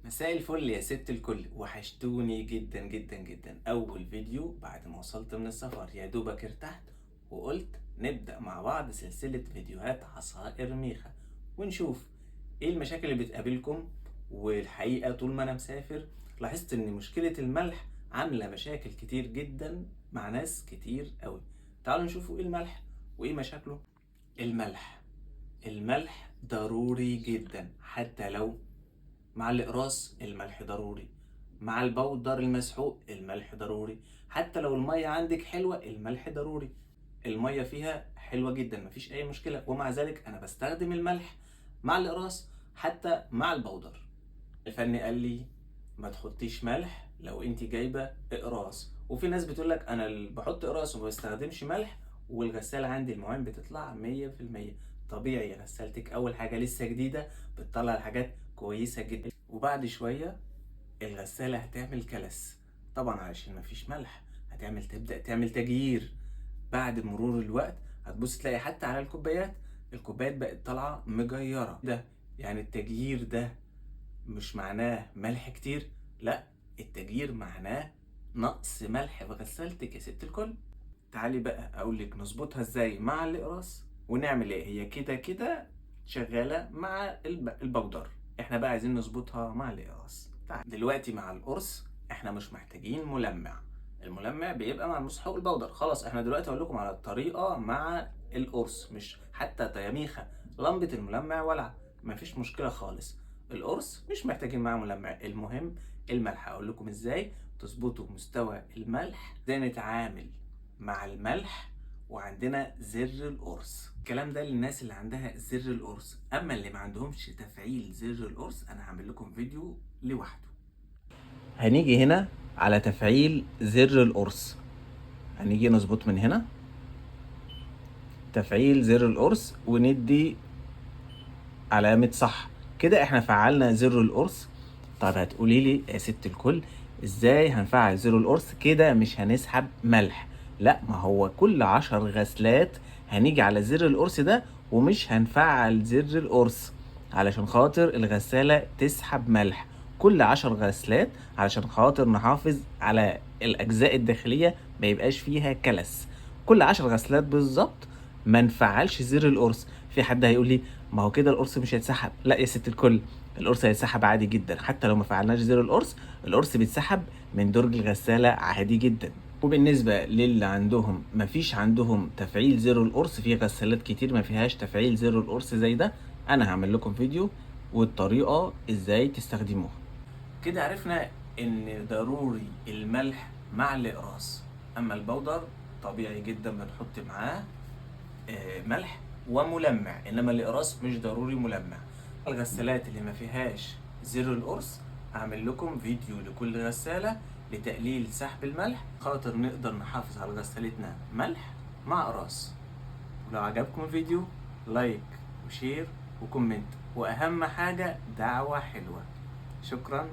مساء الفل يا ست الكل، وحشتوني جدا جدا جدا. اول فيديو بعد ما وصلت من السفر، يا دوبك ارتحت وقلت نبدأ مع بعض سلسلة فيديوهات عصائر ميخا ونشوف ايه المشاكل اللي بتقابلكم. والحقيقة طول ما انا مسافر لاحظت ان مشكلة الملح عاملة مشاكل كتير جدا مع ناس كتير قوي. تعالوا نشوفوا ايه الملح وايه مشاكله. الملح ضروري جدا، حتى لو مع الإقراص الملح ضروري، مع البودر المسحوق الملح ضروري، حتى لو المية عندك حلوة الملح ضروري. المية فيها حلوة جدا مفيش أي مشكلة، ومع ذلك أنا بستخدم الملح مع الإقراص حتى مع البودر. الفني قال لي ما تحطيش ملح لو انت جايبة إقراص، وفي ناس بتقولك أنا بحط إقراص وما بستخدمش ملح والغسالة عندي الموين بتطلع 100%. طبيعي، غسالتك أول حاجة لسه جديدة بتطلع الحاجات كويسة جدا، وبعد شوية الغسالة هتعمل كلس طبعا علشان مفيش ملح. تبدأ تعمل تغيير. بعد مرور الوقت هتبص تلاقي حتى على الكوبايات بقت طالعة مجيرة. ده يعني التغيير ده مش معناه ملح كتير، لا، التغيير معناه نقص ملح في غسالتك يا ست الكل. تعالي بقى اقولك نظبطها ازاي مع الاقراص ونعمل ايه. هي كده كده شغالة مع البودر، احنا بقى عايزين نظبطها مع الاقراص. دلوقتي مع القرص احنا مش محتاجين ملمع، الملمع بيبقى مع المسحوق البودر. خلاص احنا دلوقتي هقول لكم على الطريقة مع القرص، مش حتى تياميخة لمبة الملمع ولا مفيش مشكلة خالص. القرص مش محتاجين معاه ملمع. المهم الملح، اقول لكم ازاي تظبطوا مستوى الملح، ازاي نتعامل مع الملح، وعندنا زر القرص. الكلام ده للناس اللي عندها زر القرص، اما اللي ما عندهمش تفعيل زر القرص انا هعمل لكم فيديو لوحده. هنيجي هنا على تفعيل زر القرص، هنيجي نظبط من هنا تفعيل زر القرص وندي علامة صح كده، احنا فعلنا زر القرص. طب هتقولي لي يا ست الكل ازاي هنفعل زر القرص كده مش هنسحب ملح؟ لا، ما هو كل 10 غسلات هنيجي على زر القرص ده ومش هنفعل زر القرص علشان خاطر الغسالة تسحب ملح. كل 10 غسلات علشان خاطر نحافظ على الأجزاء الداخلية ما يبقاش فيها كلس. كل 10 غسلات بالظبط ما نفعلش زر القرص. في حد هيقول لي ما هو كده القرص مش هيتسحب. لا يا ست الكل، القرص هيتسحب عادي جدا حتى لو ما فعلناش زر القرص. القرص بيتسحب من درج الغسالة عادي جدا. وبالنسبة للي مفيش عندهم تفعيل زر القرص، في غسالات كتير ما فيهاش تفعيل زر القرص زي ده، انا هعمل لكم فيديو والطريقة ازاي تستخدموها. كده عرفنا ان ضروري الملح مع الاقراص، اما البودر طبيعي جدا بنحط معاه ملح وملمع، انما الاقراص مش ضروري ملمع. الغسالات اللي ما فيهاش زر القرص هعمل لكم فيديو لكل غسالة لتقليل سحب الملح، خاطر نقدر نحافظ على غسالتنا ملح مع اقراص. ولو عجبكم الفيديو لايك وشير وكومنت، واهم حاجة دعوة حلوة. شكرا.